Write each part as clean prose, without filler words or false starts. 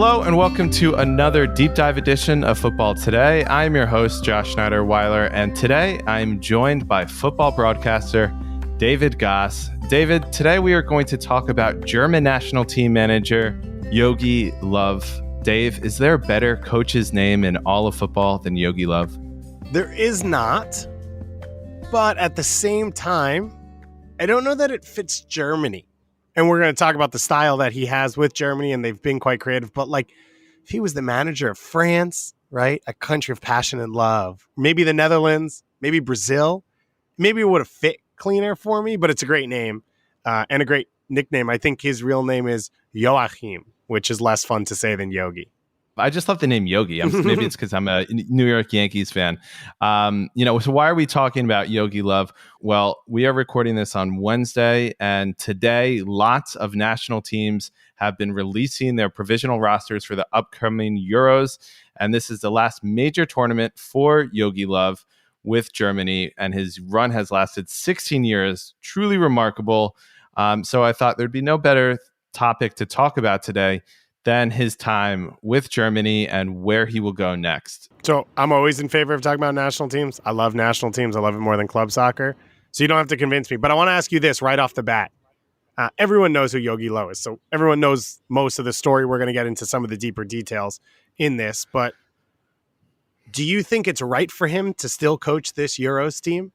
Hello and welcome to another deep dive edition of Football Today. I'm your host, Josh Schneider-Weiler, and today I'm joined by football broadcaster David Goss. David, today we are going to talk about German national team manager Jogi Löw. Dave, is there a better coach's name in all of football than Jogi Löw? There is not, but at the same time, I don't know that it fits Germany. And we're going to talk about the style that he has with Germany, and they've been quite creative. But like, if he was the manager of France, right, a country of passion and love, maybe the Netherlands, maybe Brazil, maybe it would have fit cleaner for me. But it's a great name and a great nickname. I think his real name is Joachim, which is less fun to say than Yogi. I just love the name Yogi. Maybe it's because I'm a New York Yankees fan. So why are we talking about Jogi Löw? Well, we are recording this on Wednesday, and today lots of national teams have been releasing their provisional rosters for the upcoming Euros, and this is the last major tournament for Jogi Löw with Germany, and his run has lasted 16 years. Truly remarkable. So I thought there'd be no better topic to talk about today than his time with Germany and where he will go next. So I'm always in favor of talking about national teams. I love national teams. I love it more than club soccer. So you don't have to convince me. But I want to ask you this right off the bat. Everyone knows who Jogi Löw is. So everyone knows most of the story. We're going to get into some of the deeper details in this. But do you think it's right for him to still coach this Euros team?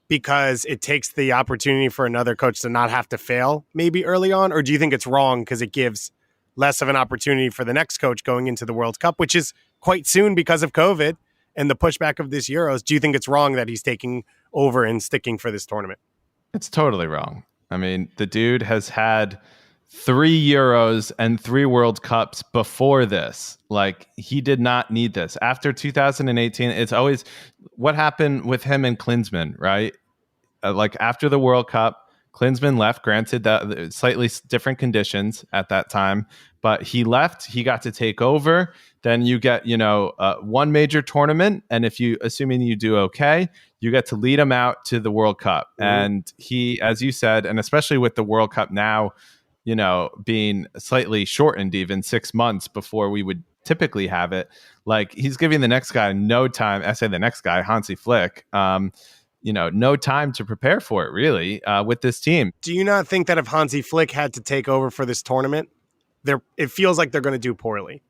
Because it takes the opportunity for another coach to not have to fail maybe early on? Or do you think it's wrong because it gives less of an opportunity for the next coach going into the World Cup, which is quite soon because of COVID and the pushback of this Euros? Do you think it's wrong that he's taking over and sticking for this tournament? It's totally wrong. I mean, the dude has had 3 Euros and 3 World Cups before this. Like, he did not need this. After 2018, it's always what happened with him and Klinsmann, right? Like, after the World Cup, Klinsmann left, granted that slightly different conditions at that time, but he left, he got to take over. Then you get, one major tournament. And assuming you do okay, you get to lead him out to the World Cup. Mm-hmm. And he, as you said, and especially with the World Cup now, being slightly shortened, even 6 months before we would typically have it, like, he's giving the next guy no time. I say the next guy, Hansi Flick, no time to prepare for it, really, with this team. Do you not think that if Hansi Flick had to take over for this tournament, it feels like they're going to do poorly?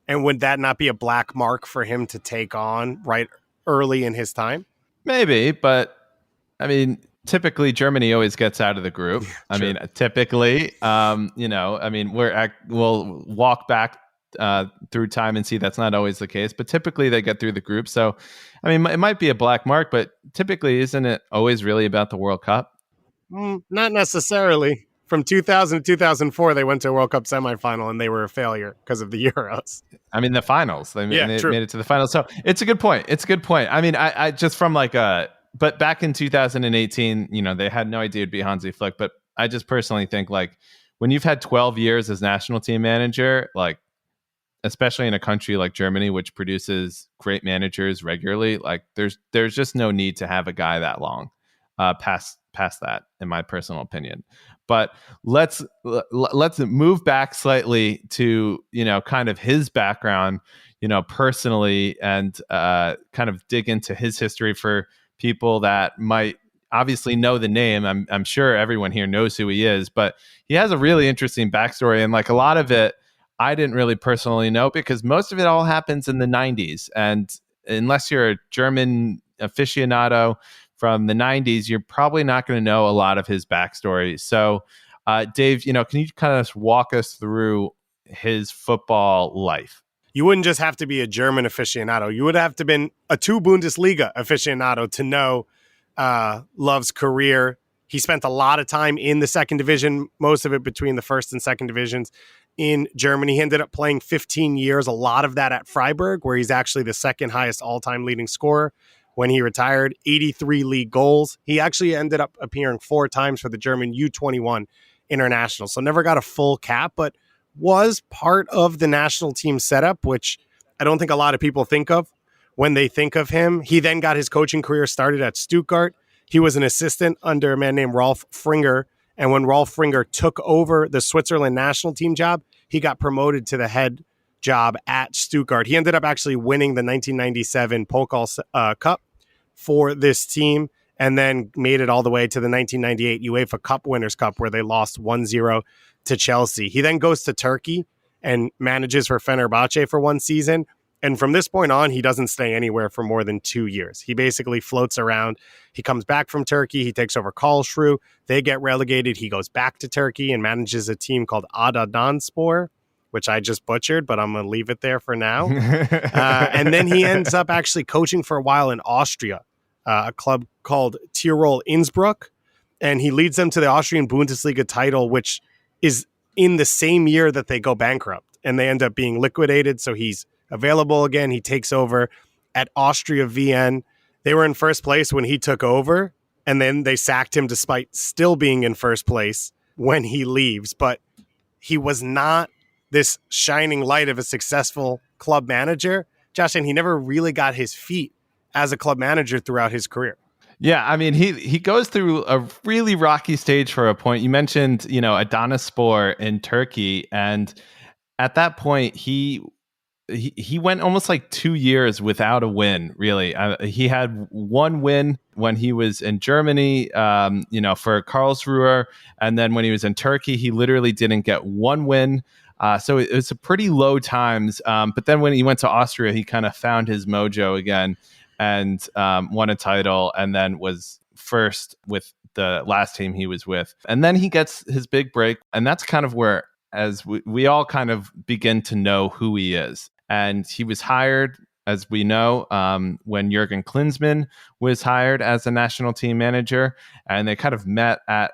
And would that not be a black mark for him to take on right early in his time? Maybe, but I mean, typically Germany always gets out of the group. Typically, we'll walk back through time and see that's not always the case, but typically they get through the group. So, I mean, it might be a black mark, but typically, isn't it always really about the World Cup? Not necessarily. From 2000 to 2004, they went to a World Cup semifinal and they were a failure because of the Euros. I mean, the finals. They made it to the finals. So it's a good point. I mean, I just from but back in 2018, they had no idea it'd be Hansi Flick. But I just personally think, like, when you've had 12 years as national team manager, like, especially in a country like Germany, which produces great managers regularly, like, there's just no need to have a guy that long past that, in my personal opinion. But let's move back slightly to, kind of his background, personally, and kind of dig into his history for people that might obviously know the name. I'm sure everyone here knows who he is, but he has a really interesting backstory, and like a lot of it, I didn't really personally know because most of it all happens in the 90s. And unless you're a German aficionado from the 90s, you're probably not going to know a lot of his backstory. So, Dave, can you kind of walk us through his football life? You wouldn't just have to be a German aficionado. You would have to been a 2 Bundesliga aficionado to know Löw's career. He spent a lot of time in the second division, most of it between the first and second divisions in Germany. He ended up playing 15 years, a lot of that at Freiburg, where he's actually the second highest all-time leading scorer. When he retired, 83 league goals. He actually ended up appearing 4 times for the German U21 international. So never got a full cap, but was part of the national team setup, which I don't think a lot of people think of when they think of him. He then got his coaching career started at Stuttgart. He was an assistant under a man named Rolf Fringer. And when Rolf Fringer took over the Switzerland national team job, he got promoted to the head job at Stuttgart. He ended up actually winning the 1997 Pokal Cup for this team, and then made it all the way to the 1998 UEFA Cup Winners' Cup, where they lost 1-0 to Chelsea. He then goes to Turkey and manages for Fenerbahce for one season. And from this point on, he doesn't stay anywhere for more than 2 years. He basically floats around. He comes back from Turkey. He takes over Karlsruhe. They get relegated. He goes back to Turkey and manages a team called Adanaspor, which I just butchered, but I'm going to leave it there for now. And then he ends up actually coaching for a while in Austria, a club called Tirol Innsbruck. And he leads them to the Austrian Bundesliga title, which is in the same year that they go bankrupt. And they end up being liquidated. So he's available again. He takes over at Austria Vienna. They were in first place when he took over, and then they sacked him despite still being in first place when he leaves. But he was not this shining light of a successful club manager, Josh, and he never really got his feet as a club manager throughout his career. Yeah, I mean, he goes through a really rocky stage for a point. You mentioned, Adanaspor in Turkey, and at that point, he went almost like 2 years without a win, really. He had one win when he was in Germany, for Karlsruhe. And then when he was in Turkey, he literally didn't get one win. So it was a pretty low times. But then when he went to Austria, he kind of found his mojo again and won a title, and then was first with the last team he was with. And then he gets his big break. And that's kind of where, as we all kind of begin to know who he is. And he was hired, as we know, when Jurgen Klinsmann was hired as a national team manager. And they kind of met at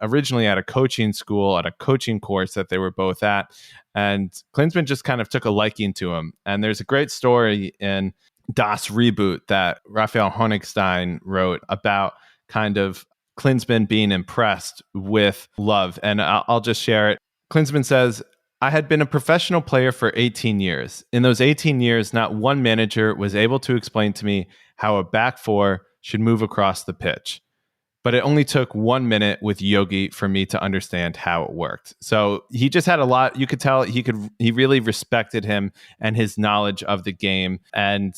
originally at a coaching school, at a coaching course that they were both at. And Klinsmann just kind of took a liking to him. And there's a great story in Das Reboot that Raphael Honigstein wrote about kind of Klinsmann being impressed with Löw. And I'll just share it. Klinsmann says, "I had been a professional player for 18 years. In those 18 years, not one manager was able to explain to me how a back four should move across the pitch. But it only took 1 minute with Yogi for me to understand how it worked." So he just had a lot. You could tell he really respected him and his knowledge of the game. And,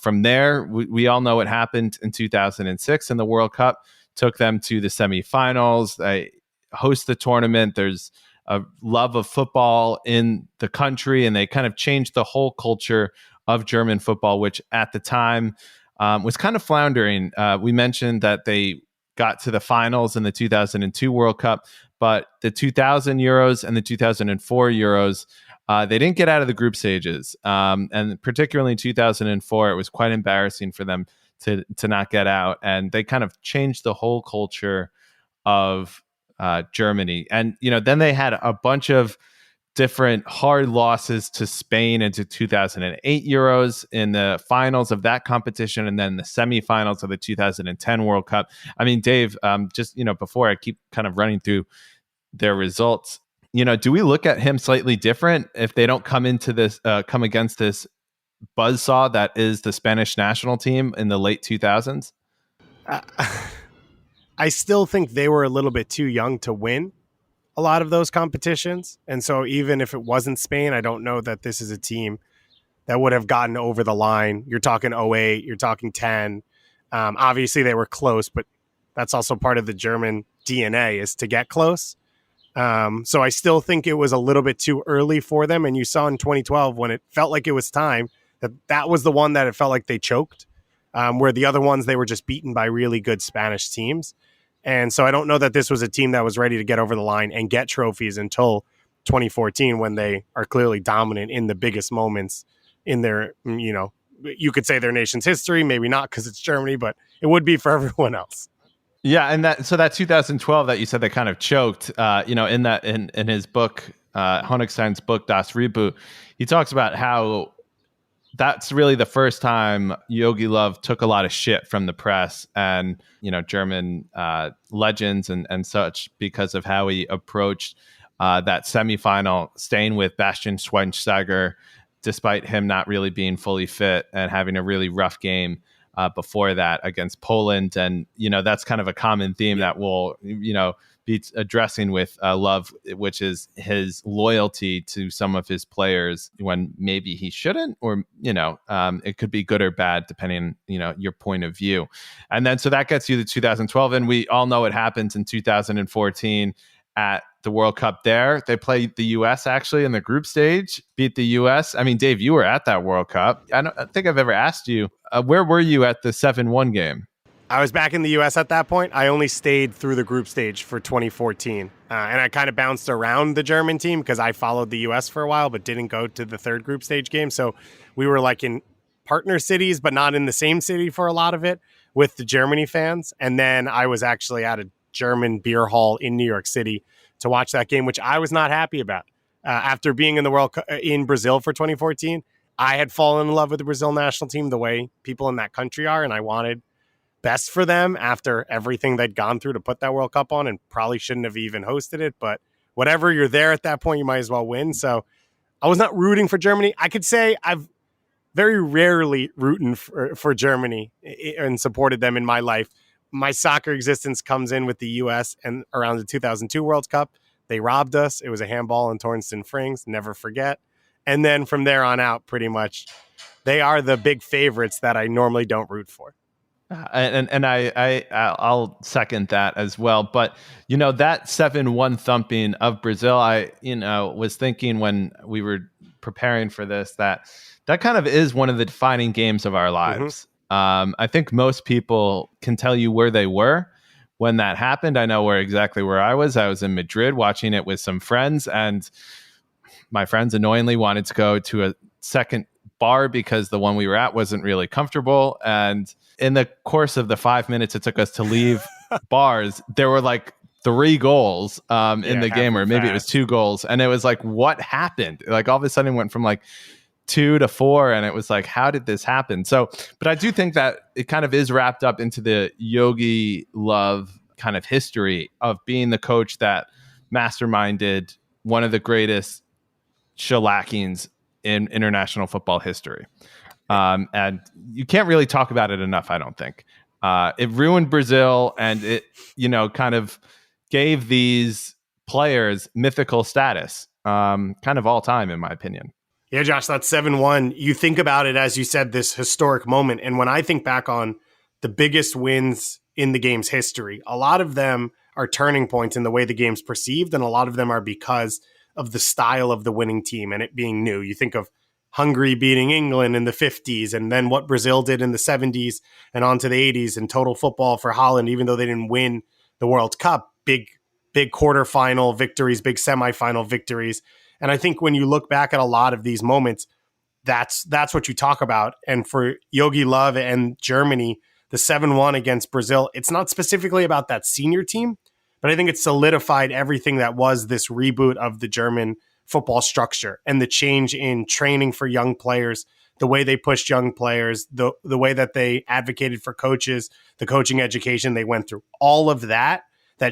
from there, we all know what happened in 2006 in the World Cup, took them to the semifinals. They host the tournament. There's a love of football in the country, and they kind of changed the whole culture of German football, which at the time was kind of floundering. We mentioned that they got to the finals in the 2002 World Cup, but the 2000 Euros and the 2004 Euros, they didn't get out of the group stages. And particularly in 2004, it was quite embarrassing for them to not get out. And they kind of changed the whole culture of Germany. And, then they had a bunch of different hard losses to Spain into 2008 Euros in the finals of that competition, and then the semifinals of the 2010 World Cup. I mean, Dave, before I keep kind of running through their results, do we look at him slightly different if they don't come against this buzzsaw that is the Spanish national team in the late 2000s? I still think they were a little bit too young to win a lot of those competitions. And so even if it wasn't Spain, I don't know that this is a team that would have gotten over the line. You're talking 08, you're talking 10. Obviously they were close, but that's also part of the German DNA is to get close. So I still think it was a little bit too early for them. And you saw in 2012 when it felt like it was time, that was the one that it felt like they choked, where the other ones, they were just beaten by really good Spanish teams. And so I don't know that this was a team that was ready to get over the line and get trophies until 2014, when they are clearly dominant in the biggest moments in their, you could say their nation's history, maybe not because it's Germany, but it would be for everyone else. Yeah. And that 2012 that you said they kind of choked, in his book, Honigstein's book, Das Reboot, he talks about how that's really the first time Jogi Löw took a lot of shit from the press and, German legends and such, because of how he approached that semifinal, staying with Bastian Schweinsteiger, despite him not really being fully fit and having a really rough game before that against Poland. And, that's kind of a common theme that will, addressing with Love, which is his loyalty to some of his players when maybe he shouldn't, or, it could be good or bad depending, your point of view. And then so that gets you to 2012. And we all know what happens in 2014 at the World Cup there. They played the U.S. actually in the group stage, beat the U.S. I mean, Dave, you were at that World Cup. I don't think I've ever asked you, where were you at the 7-1 game? I was back in the U.S. at that point. I only stayed through the group stage for 2014. And I kind of bounced around the German team because I followed the U.S. for a while, but didn't go to the third group stage game. So we were like in partner cities, but not in the same city for a lot of it with the Germany fans. And then I was actually at a German beer hall in New York City to watch that game, which I was not happy about. After being in the World Cup in Brazil for 2014, I had fallen in love with the Brazil national team the way people in that country are, and I wanted best for them after everything they'd gone through to put that World Cup on, and probably shouldn't have even hosted it. But whatever, you're there at that point, you might as well win. So I was not rooting for Germany. I could say I've very rarely rooting for Germany and supported them in my life. My soccer existence comes in with the U.S. and around the 2002 World Cup. They robbed us. It was a handball in Tornston Frings. Never forget. And then from there on out, pretty much, they are the big favorites that I normally don't root for. And I'll second that as well. But, that 7-1 thumping of Brazil, I, was thinking when we were preparing for this, that kind of is one of the defining games of our lives. Mm-hmm. I think most people can tell you where they were when that happened. I know exactly where I was. I was in Madrid watching it with some friends, and my friends annoyingly wanted to go to a second bar because the one we were at wasn't really comfortable. And in the course of the 5 minutes it took us to leave bars, there were like 3 goals in the game, or maybe it was 2 goals. And it was like, what happened? Like all of a sudden it went from like 2 to 4, and it was like, how did this happen? So, but I do think that it kind of is wrapped up into the Jogi Löw kind of history of being the coach that masterminded one of the greatest shellackings in international football history. And you can't really talk about it enough, I don't think. It ruined Brazil, and it, kind of gave these players mythical status, kind of all time, in my opinion. Yeah, Josh, that's 7-1. You think about it, as you said, this historic moment. And when I think back on the biggest wins in the game's history, a lot of them are turning points in the way the game's perceived, and a lot of them are because of the style of the winning team and it being new. You think of Hungary beating England in the 50s, and then what Brazil did in the 70s and on to the 80s, and total football for Holland, even though they didn't win the World Cup. Big quarterfinal victories, big semifinal victories. And I think when you look back at a lot of these moments, that's what you talk about. And for Jogi Löw and Germany, the 7-1 against Brazil, it's not specifically about that senior team, but I think it solidified everything that was this reboot of the German football structure and the change in training for young players, the way they pushed young players, the way that they advocated for coaches, the coaching education they went through. All of that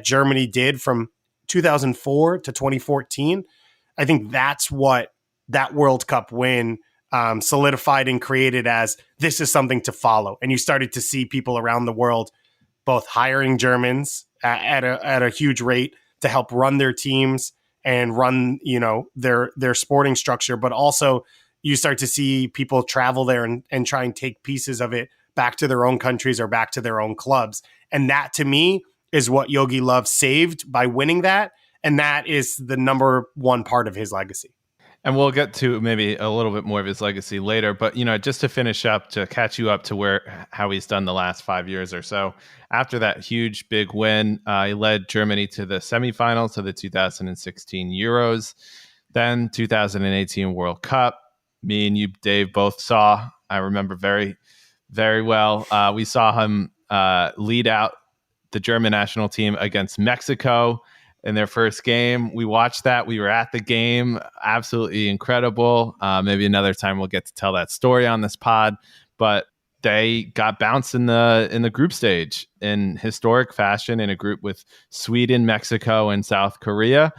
Germany did from 2004 to 2014, I think that's what that World Cup win solidified and created as this is something to follow. And you started to see people around the world both hiring Germans at a huge rate to help run their teams and run, their sporting structure. But also you start to see people travel there and try and take pieces of it back to their own countries or back to their own clubs. And that, to me, is what Jogi Löw saved by winning that. And that is the number one part of his legacy. And we'll get to maybe a little bit more of his legacy later. But, just to finish up, to catch you up to how he's done the last 5 years or so. After that huge, big win, he led Germany to the semifinals of the 2016 Euros, then 2018 World Cup. Me and you, Dave, both saw. I remember very, very well. We saw him lead out the German national team against Mexico in their first game. We watched that. We were at the game. Absolutely incredible. Maybe another time we'll get to tell that story on this pod. But they got bounced in the group stage in historic fashion in a group with Sweden, Mexico, and South Korea.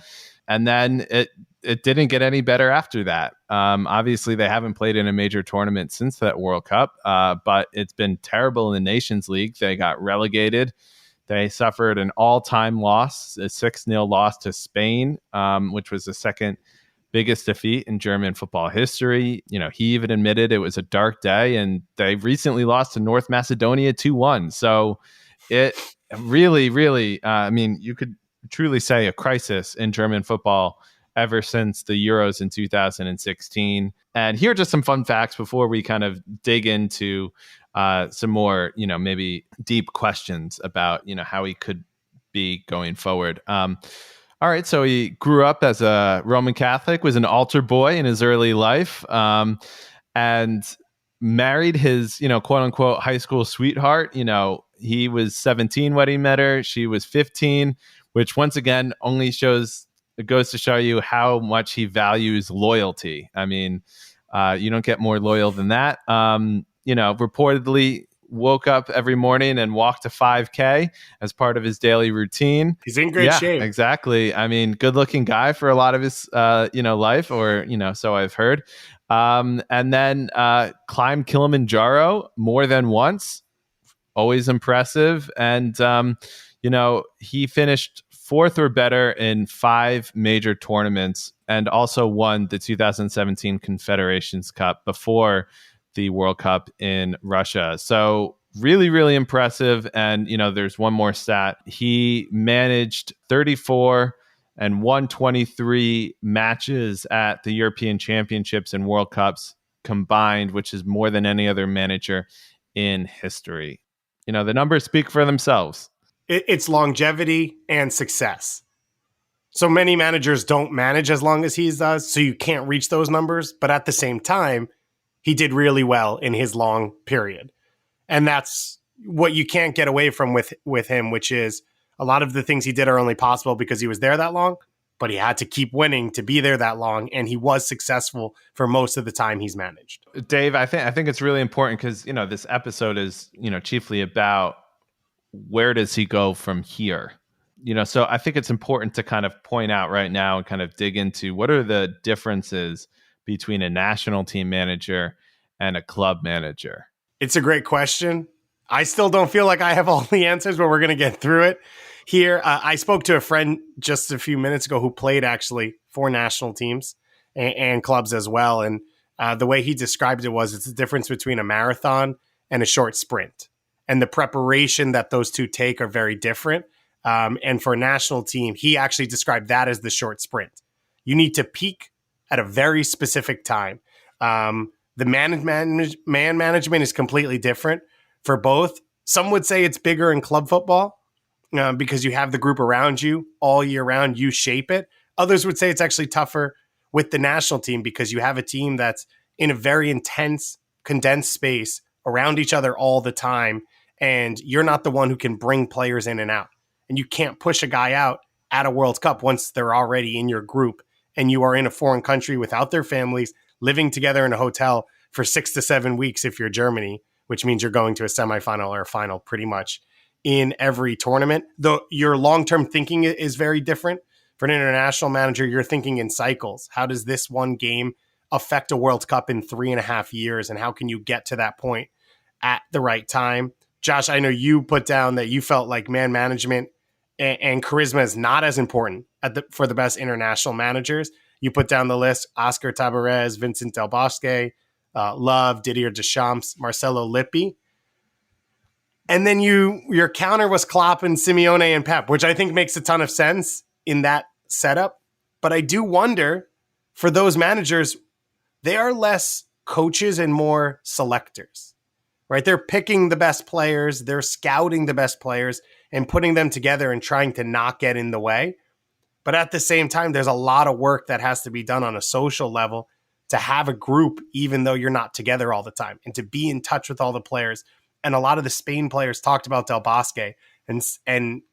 And then it didn't get any better after that. Obviously, they haven't played in a major tournament since that World Cup, but it's been terrible in the Nations League. They got relegated They suffered an all-time loss, a 6-0 loss to Spain, which was the second biggest defeat in German football history. He even admitted it was a dark day, and they recently lost to North Macedonia 2-1. So it really, really, you could truly say a crisis in German football ever since the Euros in 2016. And here are just some fun facts before we kind of dig into some more, maybe deep questions about, how he could be going forward. All right, so he grew up as a Roman Catholic, was an altar boy in his early life, and married his, quote unquote, high school sweetheart. He was 17 when he met her. She was 15, which once again only goes to show you how much he values loyalty. I mean, you don't get more loyal than that. Reportedly woke up every morning and walked a 5K as part of his daily routine. He's in great shape. Exactly. I mean, good looking guy for a lot of his, life, or, so I've heard. And then climbed Kilimanjaro more than once. Always impressive. And, he finished 4th or better in 5 major tournaments, and also won the 2017 Confederations Cup before the World Cup in Russia. So really, really impressive. And, there's one more stat. He managed 34 and won 23 matches at the European Championships and World Cups combined, which is more than any other manager in history. The numbers speak for themselves. It's longevity and success. So many managers don't manage as long as he does, so you can't reach those numbers. But at the same time, he did really well in his long period. And that's what you can't get away from with him, which is a lot of the things he did are only possible because he was there that long, but he had to keep winning to be there that long. And he was successful for most of the time he's managed. Dave, I think it's really important because, this episode is, chiefly about where does he go from here? So I think it's important to kind of point out right now and kind of dig into what are the differences between a national team manager and a club manager. It's a great question. I still don't feel like I have all the answers, but we're going to get through it here. I spoke to a friend just a few minutes ago who played actually for national teams and clubs as well. And the way he described it was it's the difference between a marathon and a short sprint. And the preparation that those two take are very different. And for a national team, he actually described that as the short sprint. You need to peak at a very specific time. The man management is completely different for both. Some would say it's bigger in club football because you have the group around you all year round. You shape it. Others would say it's actually tougher with the national team because you have a team that's in a very intense, condensed space around each other all the time. And you're not the one who can bring players in and out. And you can't push a guy out at a World Cup once they're already in your group and you are in a foreign country without their families, living together in a hotel for 6 to 7 weeks if you're Germany, which means you're going to a semifinal or a final pretty much in every tournament. Though your long-term thinking is very different. For an international manager, you're thinking in cycles. How does this one game affect a World Cup in 3.5 years? And how can you get to that point at the right time? Josh, I know you put down that you felt like man management and charisma is not as important for the best international managers. You put down the list: Oscar Tabarez, Vincent Del Bosque, Love, Didier Deschamps, Marcelo Lippi. And then your counter was Klopp and Simeone and Pep, which I think makes a ton of sense in that setup. But I do wonder, for those managers, they are less coaches and more selectors, right? They're picking the best players, they're scouting the best players and putting them together and trying to not get in the way. But at the same time, there's a lot of work that has to be done on a social level to have a group, even though you're not together all the time, and to be in touch with all the players. And a lot of the Spain players talked about Del Bosque and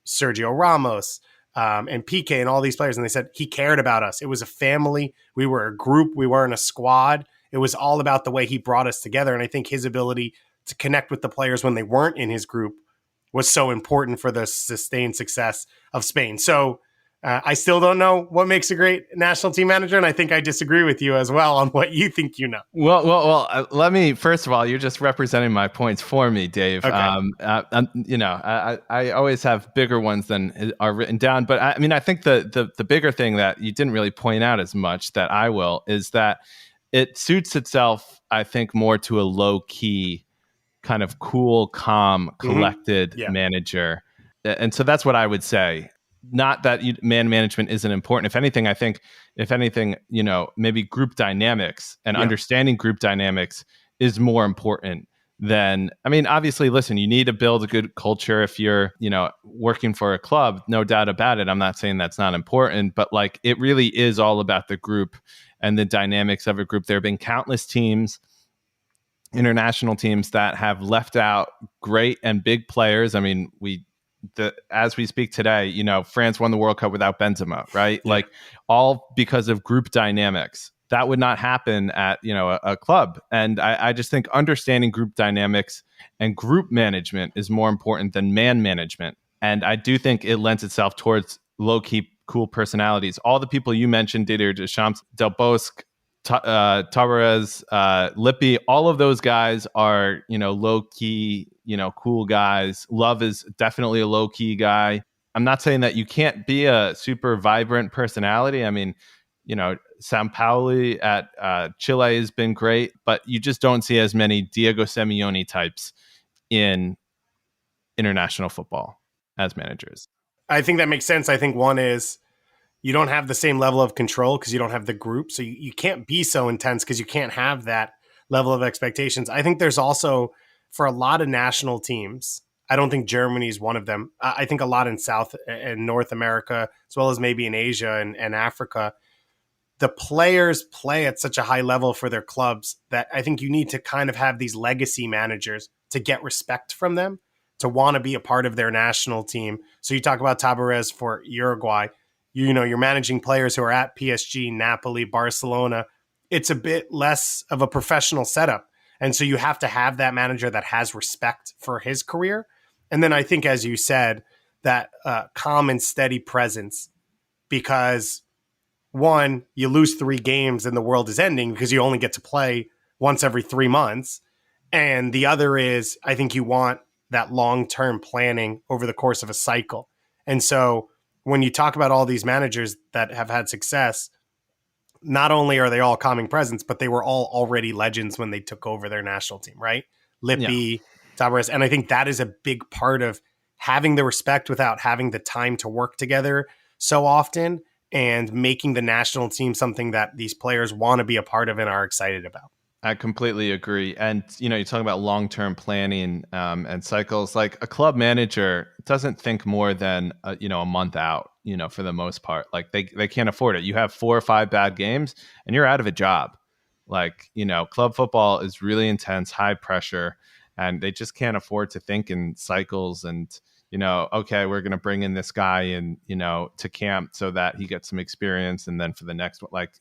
Sergio Ramos and Piqué and all these players. And they said he cared about us. It was a family. We were a group. We weren't a squad. It was all about the way he brought us together. And I think his ability to connect with the players when they weren't in his group was so important for the sustained success of Spain. So I still don't know what makes a great national team manager, and I think I disagree with you as well on what you think you know. Well. Let me first of all, you're just representing my points for me, Dave. Okay. I always have bigger ones than are written down, but I think the bigger thing that you didn't really point out as much that I will is that it suits itself, I think, more to a low key, kind of cool, calm, collected manager, and so that's what I would say. Not that man management isn't important. If anything, I think, maybe group dynamics and understanding group dynamics is more important than, obviously, listen, you need to build a good culture if you're, working for a club, no doubt about it. I'm not saying that's not important, but like, it really is all about the group and the dynamics of a group. There have been countless teams, international teams, that have left out great and big players. As we speak today, France won the World Cup without Benzema, right? Yeah. Like, all because of group dynamics. That would not happen at, a club. And I just think understanding group dynamics and group management is more important than man management. And I do think it lends itself towards low-key, cool personalities. All the people you mentioned, Didier Deschamps, Del Bosque, Tavares, Lippi, all of those guys are, low-key, cool guys. Love is definitely a low-key guy. I'm not saying that you can't be a super vibrant personality. Sampaoli at Chile has been great, but you just don't see as many Diego Simeone types in international football as managers. I think that makes sense. I think one is you don't have the same level of control because you don't have the group. So you can't be so intense because you can't have that level of expectations. I think there's also, for a lot of national teams, I don't think Germany is one of them. I think a lot in South and North America, as well as maybe in Asia and Africa, the players play at such a high level for their clubs that I think you need to kind of have these legacy managers to get respect from them, to want to be a part of their national team. So you talk about Tavares for Uruguay. You're managing players who are at PSG, Napoli, Barcelona. It's a bit less of a professional setup. And so you have to have that manager that has respect for his career. And then I think, as you said, that calm and steady presence, because one, you lose 3 games and the world is ending because you only get to play once every 3 months. And the other is, I think you want that long-term planning over the course of a cycle. And so when you talk about all these managers that have had success, not only are they all calming presence, but they were all already legends when they took over their national team, right? Lippi, Tavares. And I think that is a big part of having the respect without having the time to work together so often, and making the national team something that these players want to be a part of and are excited about. I completely agree. And, you're talking about long-term planning and cycles. Like, a club manager doesn't think more than, a month out, for the most part. Like, they can't afford it. You have 4 or 5 bad games and you're out of a job. Like, club football is really intense, high pressure, and they just can't afford to think in cycles and, okay, we're going to bring in this guy and, to camp so that he gets some experience. And then for the next one, like,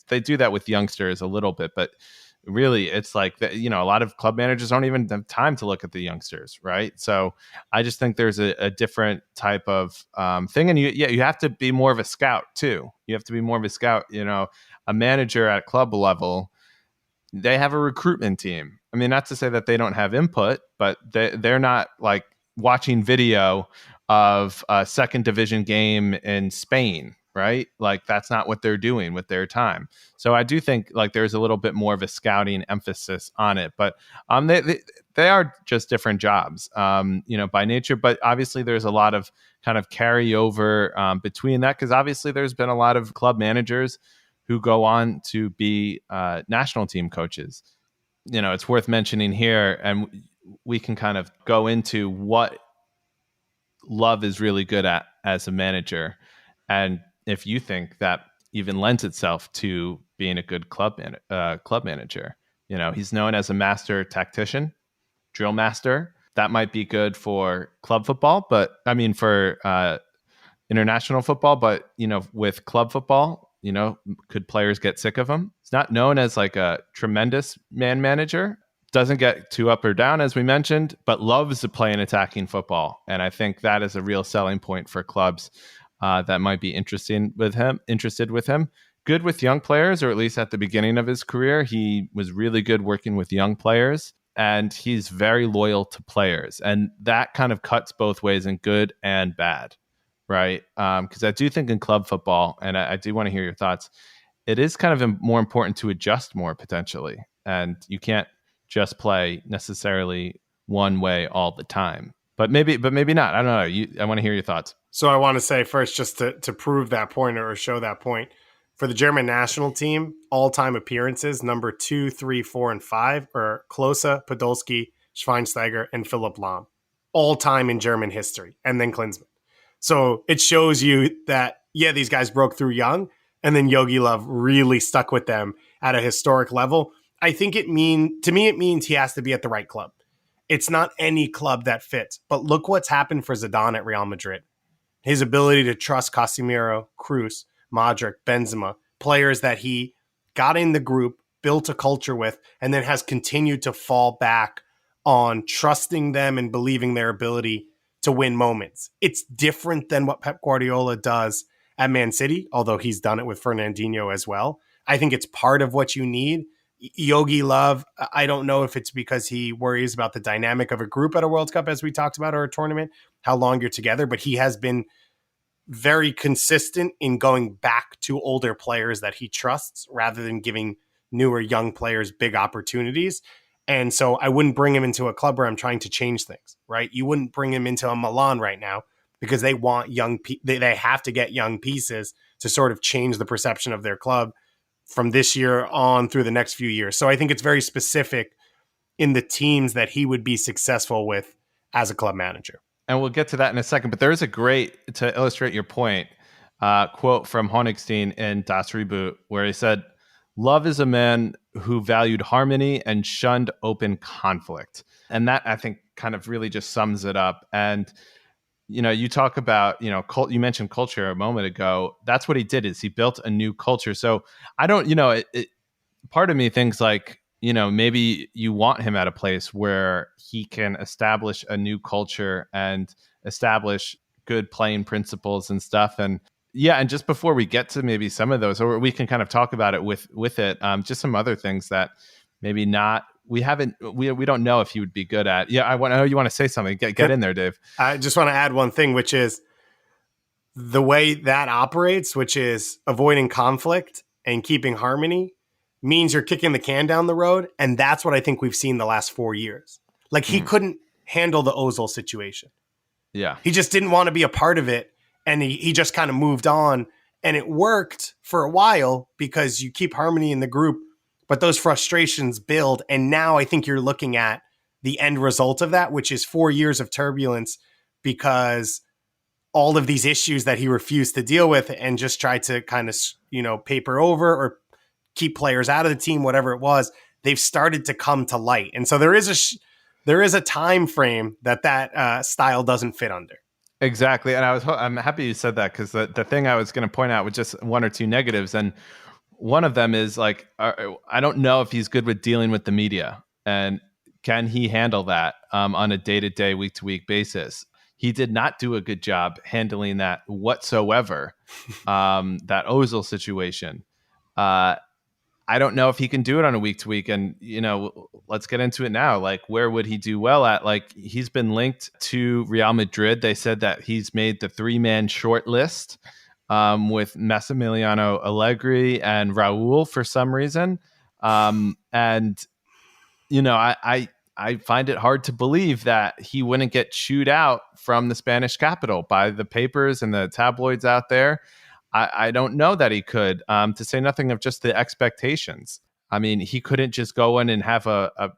they do that with youngsters a little bit, but really it's like, a lot of club managers don't even have time to look at the youngsters. Right. So I just think there's a different type of thing. And you have to be more of a scout too. You have to be more of a scout, a manager at club level. They have a recruitment team. Not to say that they don't have input, but they're not like watching video of a second division game in Spain, right? Like, that's not what they're doing with their time. So I do think like there's a little bit more of a scouting emphasis on it, but they are just different jobs, by nature. But obviously there's a lot of kind of carryover between that, because obviously there's been a lot of club managers who go on to be national team coaches. It's worth mentioning here, and we can kind of go into what Love is really good at as a manager, and if you think that even lends itself to being a good club manager. He's known as a master tactician, drill master. That might be good for club football, but for international football, but with club football, could players get sick of him? He's not known as like a tremendous man manager. Doesn't get too up or down, as we mentioned, but loves to play an attacking football. And I think that is a real selling point for clubs. that might be interested with him. Good with young players, or at least at the beginning of his career, he was really good working with young players, and he's very loyal to players. And that kind of cuts both ways in good and bad, right? Because I do think in club football, and I do want to hear your thoughts, it is kind of more important to adjust more potentially. And you can't just play necessarily one way all the time. But maybe not. I don't know. I want to hear your thoughts. So I want to say first, just to prove that point or show that point, for the German national team, all-time appearances, number 2, 3, 4, and 5 are Klose, Podolski, Schweinsteiger, and Philipp Lahm. All-time in German history, and then Klinsmann. So it shows you that, yeah, these guys broke through young, and then Jogi Löw really stuck with them at a historic level. I think it means he has to be at the right club. It's not any club that fits. But look what's happened for Zidane at Real Madrid. His ability to trust Casemiro, Kroos, Modric, Benzema, players that he got in the group, built a culture with, and then has continued to fall back on trusting them and believing their ability to win moments. It's different than what Pep Guardiola does at Man City, although he's done it with Fernandinho as well. I think it's part of what you need. Jogi Löw, I don't know if it's because he worries about the dynamic of a group at a World Cup, as we talked about, or a tournament, how long you're together, but he has been very consistent in going back to older players that he trusts rather than giving newer young players big opportunities. And so I wouldn't bring him into a club where I'm trying to change things, right? You wouldn't bring him into a Milan right now because they want they have to get young pieces to sort of change the perception of their club from this year on through the next few years. So I think it's very specific in the teams that he would be successful with as a club manager. And we'll get to that in a second. But there is a great, to illustrate your point, quote from Honigstein in Das Reboot, where he said, "Love is a man who valued harmony and shunned open conflict." And that, I think, kind of really just sums it up. And, you talk about, you mentioned culture a moment ago. That's what he did, is he built a new culture. So I don't, part of me thinks like, maybe you want him at a place where he can establish a new culture and establish good playing principles and stuff. And yeah, and just before we get to maybe some of those, or we can kind of talk about it with it, just some other things that maybe we don't know if he would be good at. Yeah, I know you want to say something. Get in there, Dave. I just want to add one thing, which is the way that operates, which is avoiding conflict and keeping harmony, means you're kicking the can down the road. And that's what I think we've seen the last 4 years. Like he couldn't handle the Ozil situation. Yeah. He just didn't want to be a part of it. And he just kind of moved on. And it worked for a while because you keep harmony in the group, but those frustrations build. And now I think you're looking at the end result of that, which is 4 years of turbulence because all of these issues that he refused to deal with and just tried to kind of, paper over or keep players out of the team, whatever it was, they've started to come to light. And so there is a time frame that style doesn't fit under. Exactly. And I'm happy you said that, because the thing I was going to point out with just one or two negatives, and one of them is like, I don't know if he's good with dealing with the media, and can he handle that on a day-to-day, week-to-week basis? He did not do a good job handling that whatsoever, that Ozil situation. I don't know if he can do it on a week to week. And, let's get into it now. Like, where would he do well at? Like, he's been linked to Real Madrid. They said that he's made the 3-man short list with Massimiliano Allegri and Raul for some reason. I find it hard to believe that he wouldn't get chewed out from the Spanish capital by the papers and the tabloids out there. I don't know that he could, to say nothing of just the expectations. I mean, he couldn't just go in and have a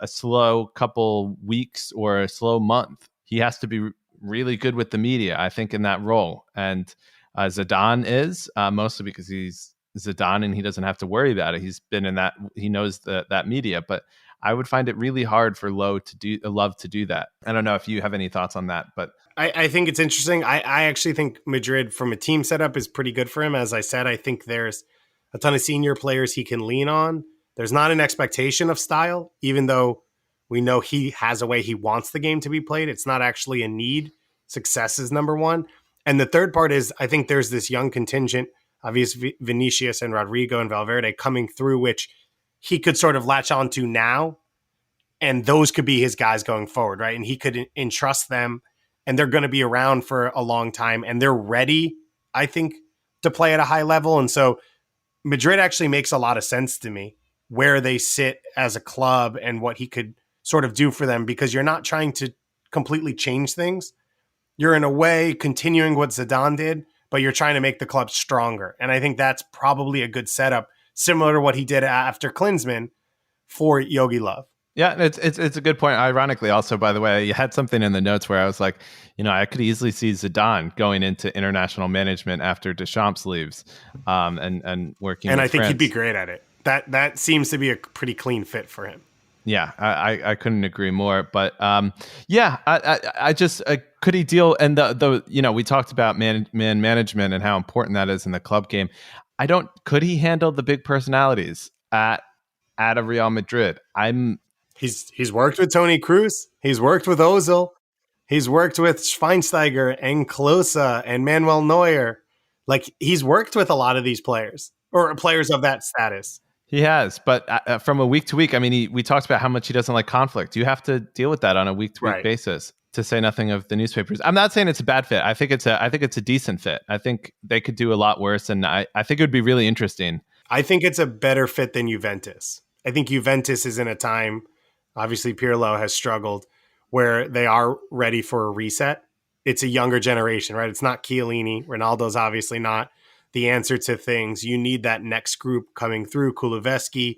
slow couple weeks or a slow month. He has to be really good with the media, I think, in that role. And Zidane is, mostly because he's Zidane and he doesn't have to worry about it. He's been in that, he knows that media. But I would find it really hard for Love to do that. I don't know if you have any thoughts on that, but I think it's interesting. I actually think Madrid from a team setup is pretty good for him. As I said, I think there's a ton of senior players he can lean on. There's not an expectation of style, even though we know he has a way he wants the game to be played. It's not actually a need. Success is number one. And the third part is, I think there's this young contingent, obviously Vinicius and Rodrigo and Valverde coming through, which he could sort of latch onto now. And those could be his guys going forward, right? And he could entrust them, and they're going to be around for a long time, and they're ready, I think, to play at a high level. And so Madrid actually makes a lot of sense to me, where they sit as a club and what he could sort of do for them, because you're not trying to completely change things. You're in a way continuing what Zidane did, but you're trying to make the club stronger. And I think that's probably a good setup, similar to what he did after Klinsmann for Jogi Löw. Yeah, it's a good point. Ironically, also, by the way, you had something in the notes where I was like, I could easily see Zidane going into international management after Deschamps leaves, and working. And with I think France. he'd be great at it. That seems to be a pretty clean fit for him. Yeah, I couldn't agree more. But yeah, I just could he deal? And the we talked about man management and how important that is in the club game. Could he handle the big personalities at a Real Madrid? He's worked with Toni Kroos. He's worked with Ozil. He's worked with Schweinsteiger and Klose and Manuel Neuer. Like, he's worked with a lot of these players, or players of that status. He has, but from a week to week, I mean, we talked about how much he doesn't like conflict. You have to deal with that on a week to week basis. To say nothing of the newspapers. I'm not saying it's a bad fit. I think it's a decent fit. I think they could do a lot worse, and I think it would be really interesting. I think it's a better fit than Juventus. I think Juventus is in a time, obviously Pirlo has struggled, where they are ready for a reset. It's a younger generation, right? It's not Chiellini. Ronaldo's obviously not the answer to things. You need that next group coming through. Kulusevski,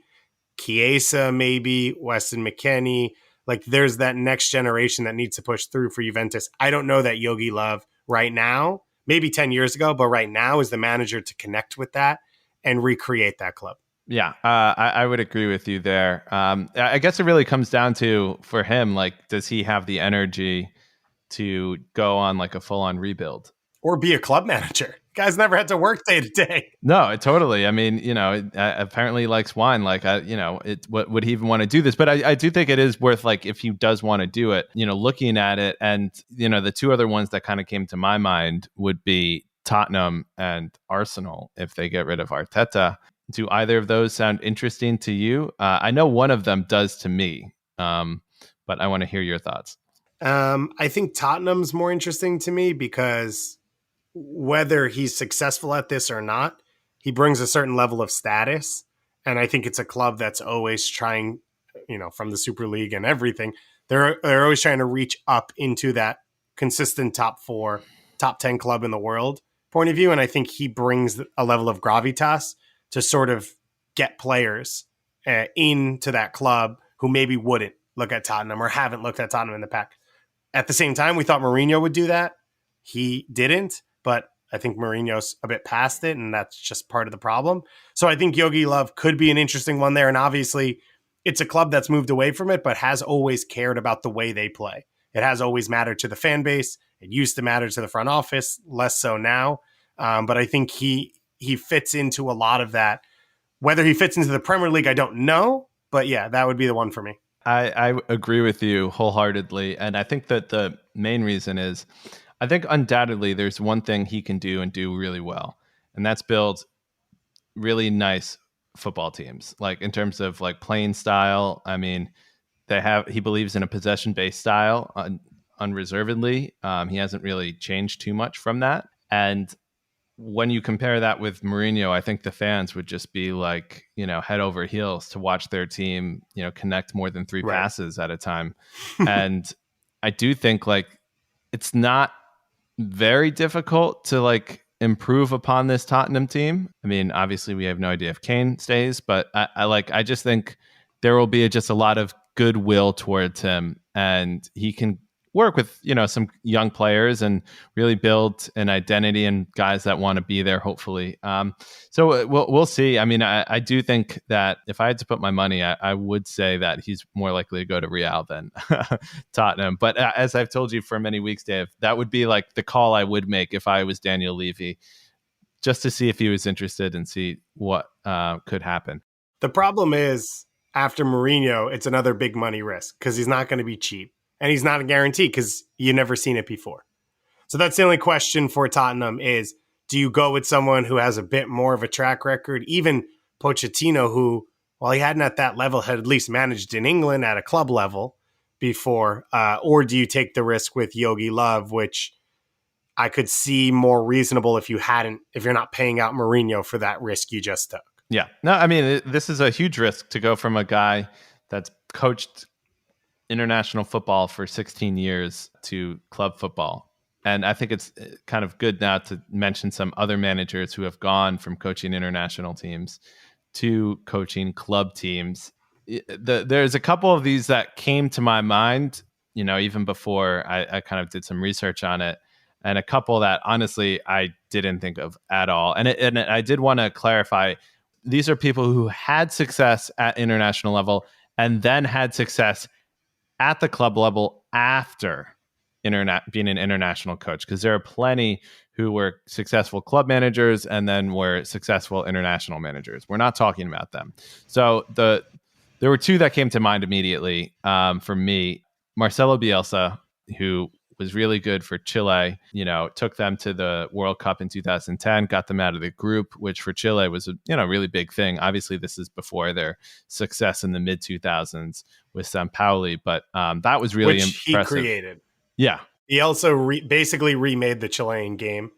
Chiesa, maybe Weston McKennie. Like, there's that next generation that needs to push through for Juventus. I don't know that Jogi Löw right now, maybe 10 years ago, but right now is the manager to connect with that and recreate that club. Yeah, I would agree with you there. I guess it really comes down to, for him, like, does he have the energy to go on like a full-on rebuild? Or be a club manager. Guy's never had to work day to day. No, totally. I mean, apparently he likes wine. Like, what would he even want to do this? But I do think it is worth, like, if he does want to do it, looking at it. And, the two other ones that kind of came to my mind would be Tottenham and Arsenal if they get rid of Arteta. Do either of those sound interesting to you? I know one of them does to me, but I want to hear your thoughts. I think Tottenham's more interesting to me because whether he's successful at this or not, he brings a certain level of status. And I think it's a club that's always trying, from the Super League and everything, they're always trying to reach up into that consistent top 4, top 10 club in the world point of view. And I think he brings a level of gravitas to sort of get players into that club who maybe wouldn't look at Tottenham or haven't looked at Tottenham in the past. At the same time, we thought Mourinho would do that. He didn't, but I think Mourinho's a bit past it, and that's just part of the problem. So I think Jogi Löw could be an interesting one there. And obviously, it's a club that's moved away from it, but has always cared about the way they play. It has always mattered to the fan base. It used to matter to the front office, less so now. But I think he fits into a lot of that. Whether he fits into the Premier League, I don't know. But yeah, that would be the one for me. I agree with you wholeheartedly. And I think that the main reason is, I think undoubtedly there's one thing he can do and do really well. And that's build really nice football teams. Like, in terms of like playing style, I mean, he believes in a possession-based style unreservedly. He hasn't really changed too much from that. And when you compare that with Mourinho, I think the fans would just be like, head over heels to watch their team, connect more than 3 passes at a time. And I do think, like, it's not very difficult to like improve upon this Tottenham team. I mean, obviously we have no idea if Kane stays, but I just think there will be just a lot of goodwill towards him, and he can work with some young players and really build an identity and guys that want to be there, hopefully. So we'll see. I mean, I do think that if I had to put my money, I would say that he's more likely to go to Real than Tottenham. But as I've told you for many weeks, Dave, that would be like the call I would make if I was Daniel Levy, just to see if he was interested and see what could happen. The problem is, after Mourinho, it's another big money risk because he's not going to be cheap. And he's not a guarantee because you've never seen it before. So that's the only question for Tottenham is, do you go with someone who has a bit more of a track record? Even Pochettino, who, while he hadn't at that level, had at least managed in England at a club level before. Or do you take the risk with Jogi Löw, which I could see more reasonable if you're not paying out Mourinho for that risk you just took. Yeah. No, I mean, this is a huge risk to go from a guy that's coached international football for 16 years to club football. And I think it's kind of good now to mention some other managers who have gone from coaching international teams to coaching club teams. There's a couple of these that came to my mind, even before I kind of did some research on it. And a couple that honestly I didn't think of at all. And I did want to clarify, these are people who had success at international level and then had success at the club level after being an international coach, because there are plenty who were successful club managers and then were successful international managers. We're not talking about them. So there were two that came to mind immediately for me. Marcelo Bielsa, who was really good for Chile, took them to the World Cup in 2010, got them out of the group, which for Chile was a really big thing. Obviously, this is before their success in the mid 2000s with Sampaoli, but that was really which impressive. He created. Yeah. He also basically remade the Chilean game.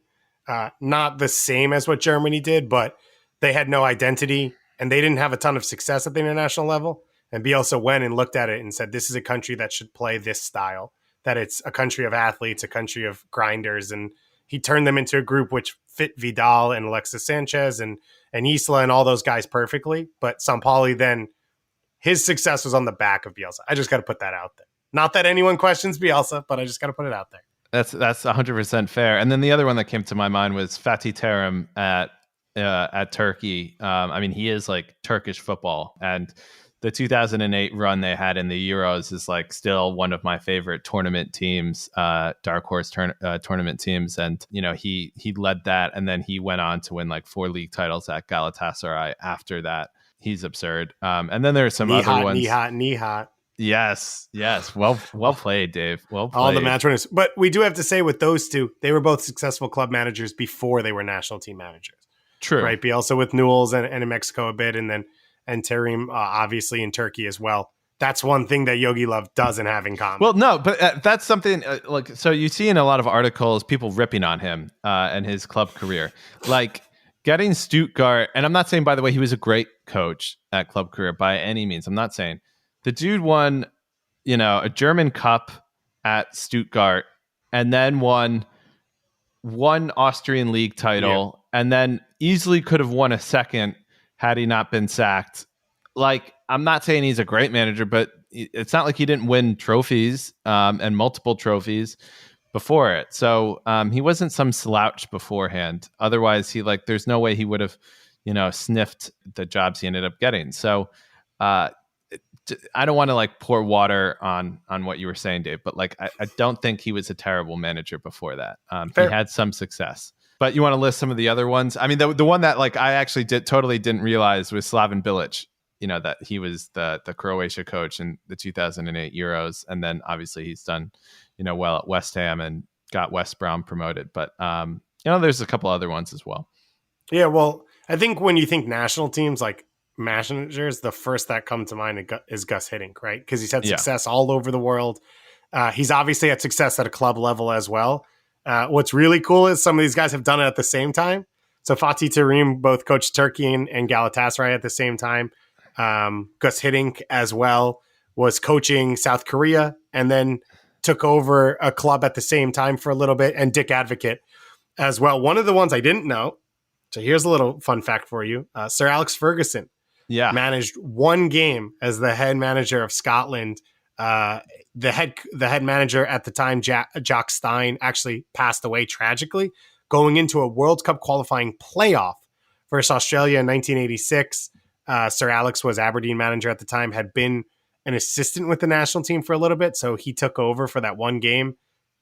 Not the same as what Germany did, but they had no identity and they didn't have a ton of success at the international level. And Bielsa went and looked at it and said, this is a country that should play this style, that it's a country of athletes, a country of grinders. And he turned them into a group which fit Vidal and Alexis Sanchez and Isla and all those guys perfectly. But Sampaoli then, his success was on the back of Bielsa. I just got to put that out there. Not that anyone questions Bielsa, but I just got to put it out there. That's 100% fair. And then the other one that came to my mind was Fatih Terim at Turkey. I mean, he is like Turkish football, and the 2008 run they had in the Euros is like still one of my favorite tournament teams, dark horse tournament teams. And he led that, and then he went on to win like 4 league titles at Galatasaray after that. He's absurd. And then there's some other ones. Knee hot. Yes. Well played, Dave. Well played. All the match winners. But we do have to say with those two, they were both successful club managers before they were national team managers. True. Right. Bielsa with Newell's and in Mexico a bit, and Terim obviously in Turkey as well. That's one thing that Jogi Löw doesn't have in common. Well, no, but that's something so you see in a lot of articles, people ripping on him and his club career, like getting Stuttgart. And I'm not saying, by the way, he was a great coach at club career by any means. I'm not saying. The dude won, a German Cup at Stuttgart, and then won one Austrian league title, and then easily could have won a second had he not been sacked. Like, I'm not saying he's a great manager, but it's not like he didn't win trophies and multiple trophies before it. So he wasn't some slouch beforehand. Otherwise, there's no way he would have, sniffed the jobs he ended up getting. So I don't want to pour water on what you were saying, Dave, but I don't think he was a terrible manager before that. He had some success. But you want to list some of the other ones? I mean, the one that I actually totally didn't realize was Slaven Bilic. That he was the Croatia coach in the 2008 Euros, and then obviously he's done well at West Ham and got West Brom promoted. But there's a couple other ones as well. Yeah, well, I think when you think national teams managers, the first that come to mind is Gus Hiddink, right? Because he's had success all over the world. He's obviously had success at a club level as well. What's really cool is some of these guys have done it at the same time. So Fatih Terim both coached Turkey and Galatasaray at the same time. Gus Hiddink as well was coaching South Korea and then took over a club at the same time for a little bit, and Dick Advocate as well. One of the ones I didn't know, so here's a little fun fact for you. Sir Alex Ferguson managed one game as the head manager of Scotland. The head manager at the time, Jock Stein, actually passed away tragically going into a World Cup qualifying playoff versus Australia in 1986. Sir Alex was Aberdeen manager at the time, had been an assistant with the national team for a little bit, so he took over for that one game.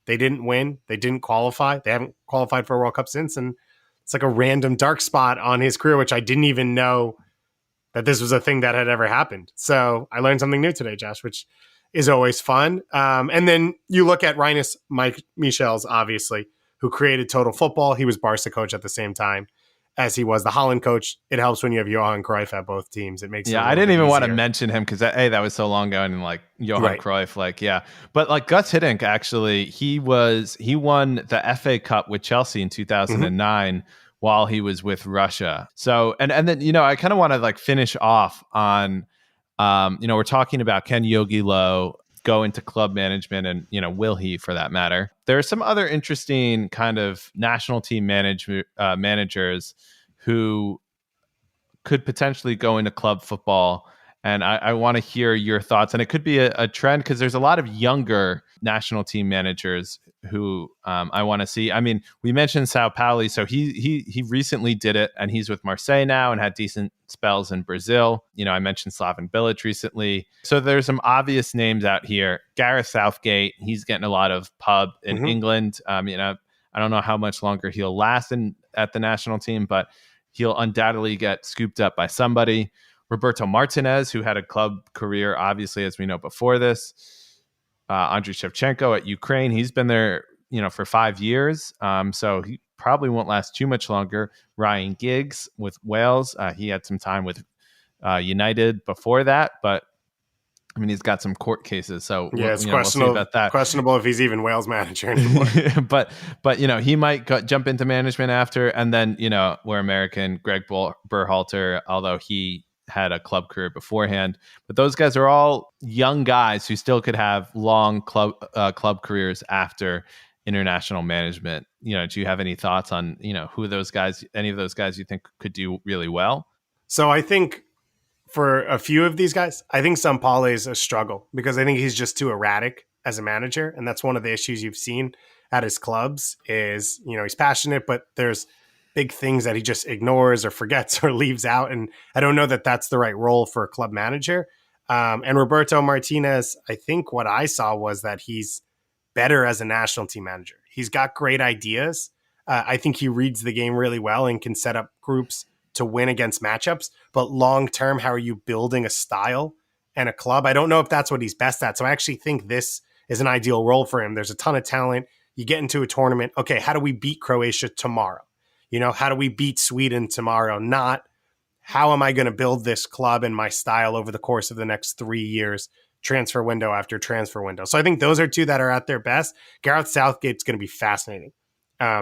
They didn't win. They didn't qualify. They haven't qualified for a World Cup since, and it's like a random dark spot on his career, which I didn't even know that this was a thing that had ever happened. So I learned something new today, Josh, which is always fun. And then you look at Rinus Michels, obviously, who created Total Football. He was Barca coach at the same time as he was the Holland coach. It helps when you have Johan Cruyff at both teams. It makes it I didn't even want to mention him because that was so long ago, and like Johan Cruyff, but like Gus Hiddink, actually, he won the FA Cup with Chelsea in 2009 while he was with Russia. So and then I kind of want to like finish off on we're talking about can Jogi Löw go into club management, and will he, for that matter. There are some other interesting kind of national team managers who could potentially go into club football, and I want to hear your thoughts. And it could be a trend because there's a lot of younger national team managers who I want to see. I mean, we mentioned Sao Paulo, so he recently did it, and he's with Marseille now and had decent spells in Brazil. I mentioned Slaven Bilic recently. So there's some obvious names out here. Gareth Southgate, he's getting a lot of pub in England. I don't know how much longer he'll last at the national team, but he'll undoubtedly get scooped up by somebody. Roberto Martinez, who had a club career, obviously, as we know before this. Andriy Shevchenko at Ukraine. He's been there, for 5 years. So he probably won't last too much longer. Ryan Giggs with Wales. He had some time with United before that, but I mean, he's got some court cases, so it's we'll see about that. Questionable if he's even Wales manager anymore. but he might jump into management after, and then we're American. Greg Berhalter, although he had a club career beforehand, but those guys are all young guys who still could have long club careers after international management. Do you have any thoughts on who those guys, any of those guys you think could do really well? So I think for a few of these guys, I think Sampaoli is a struggle because I think he's just too erratic as a manager. And that's one of the issues you've seen at his clubs is, he's passionate, but there's big things that he just ignores or forgets or leaves out. And I don't know that that's the right role for a club manager. And Roberto Martinez, I think what I saw was that he's better as a national team manager. He's got great ideas. I think he reads the game really well and can set up groups to win against matchups, but long-term, how are you building a style and a club? I don't know if that's what he's best at. So I actually think this is an ideal role for him. There's a ton of talent. You get into a tournament. Okay, how do we beat Croatia tomorrow? How do we beat Sweden tomorrow? Not how am I going to build this club and my style over the course of the next 3 years, transfer window after transfer window. So I think those are two that are at their best. Gareth Southgate's going to be fascinating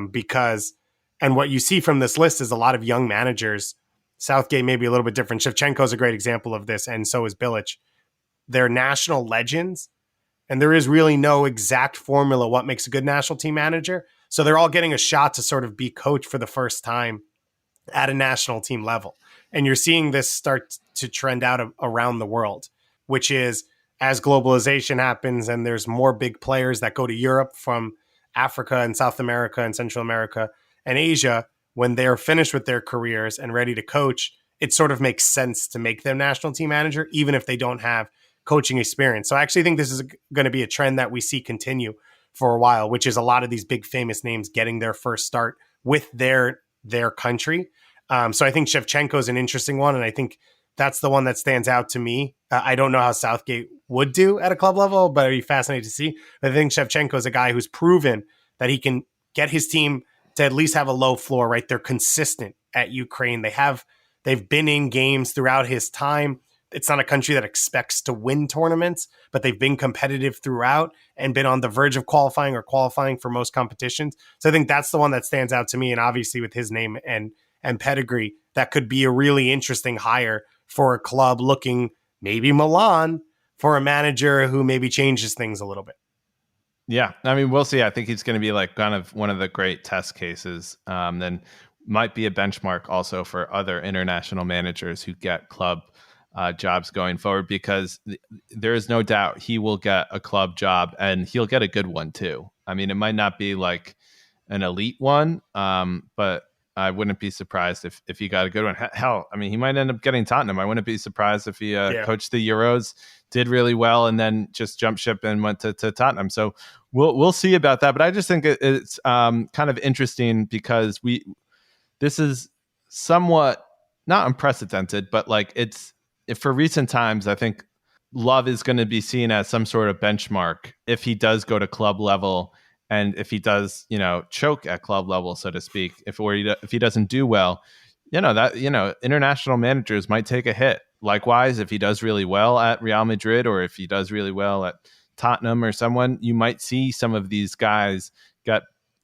because and what you see from this list is a lot of young managers. Southgate may be a little bit different. Shevchenko is a great example of this, and so is Bilic. They're national legends, and there is really no exact formula what makes a good national team manager. So they're all getting a shot to sort of be coached for the first time at a national team level. And you're seeing this start to trend out around the world, which is as globalization happens and there's more big players that go to Europe from Africa and South America and Central America and Asia, when they're finished with their careers and ready to coach, it sort of makes sense to make them national team manager, even if they don't have coaching experience. So I actually think this is going to be a trend that we see continue for a while, which is a lot of these big famous names getting their first start with their country. So I think Shevchenko is an interesting one, and I think that's the one that stands out to me. I don't know how Southgate would do at a club level, but I'd be fascinated to see. But I think Shevchenko is a guy who's proven that he can get his team to at least have a low floor, right? They're consistent at Ukraine. They've been in games throughout his time. It's not a country that expects to win tournaments, but they've been competitive throughout and been on the verge of qualifying or qualifying for most competitions. So I think that's the one that stands out to me. And obviously with his name and pedigree, that could be a really interesting hire for a club looking maybe Milan for a manager who maybe changes things a little bit. Yeah, I mean, we'll see. I think he's going to be like kind of one of the great test cases. Then might be a benchmark also for other international managers who get club jobs going forward, because there is no doubt he will get a club job and he'll get a good one too. I mean, it might not be like an elite one, but I wouldn't be surprised if he got a good one. Hell, I mean, he might end up getting Tottenham. I wouldn't be surprised if he coached the Euros, did really well, and then just jumped ship and went to Tottenham. So we'll see about that. But I just think it's kind of interesting because this is somewhat not unprecedented, but like for recent times, I think Love is going to be seen as some sort of benchmark if he does go to club level And if he does, choke at club level, so to speak, if he doesn't do well, international managers might take a hit. Likewise, if he does really well at Real Madrid, or if he does really well at Tottenham or someone, you might see some of these guys get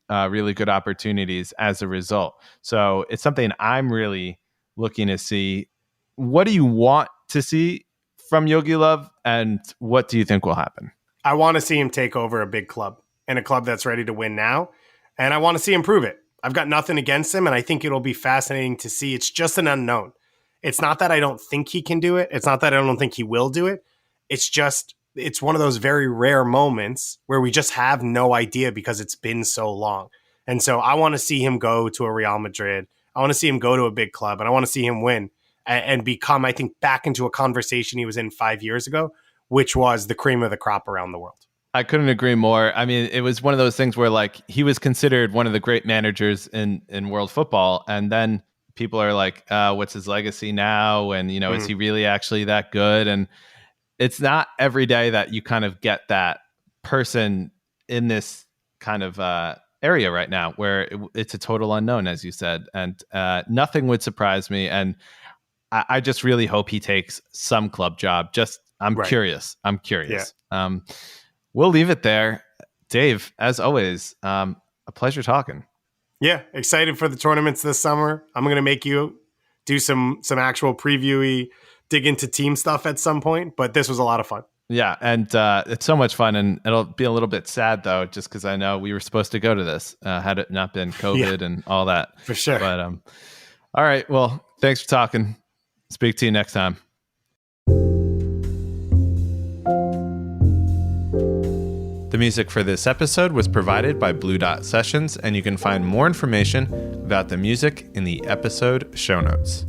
really good opportunities as a result. So it's something I'm really looking to see. What do you want to see from Jogi Löw, and what do you think will happen? I want to see him take over a big club, and a club that's ready to win now. And I want to see him prove it. I've got nothing against him, and I think it'll be fascinating to see. It's just an unknown. It's not that I don't think he can do it. It's not that I don't think he will do it. It's one of those very rare moments where we just have no idea because it's been so long. And so I want to see him go to a Real Madrid. I want to see him go to a big club, and I want to see him win and become, I think, back into a conversation he was in 5 years ago, which was the cream of the crop around the world. I couldn't agree more. I mean, it was one of those things where like he was considered one of the great managers in world football. And then people are like, what's his legacy now? And, is he really actually that good? And it's not every day that you kind of get that person in this kind of area right now where it's a total unknown, as you said. And nothing would surprise me. And I just really hope he takes some club job. I'm curious. Yeah. We'll leave it there. Dave, as always, a pleasure talking. Yeah, excited for the tournaments this summer. I'm going to make you do some actual preview-y, dig into team stuff at some point, but this was a lot of fun. Yeah, and it's so much fun, and it'll be a little bit sad, though, just because I know we were supposed to go to this, had it not been COVID and all that. For sure. But all right, well, thanks for talking. Speak to you next time. The music for this episode was provided by Blue Dot Sessions, and you can find more information about the music in the episode show notes.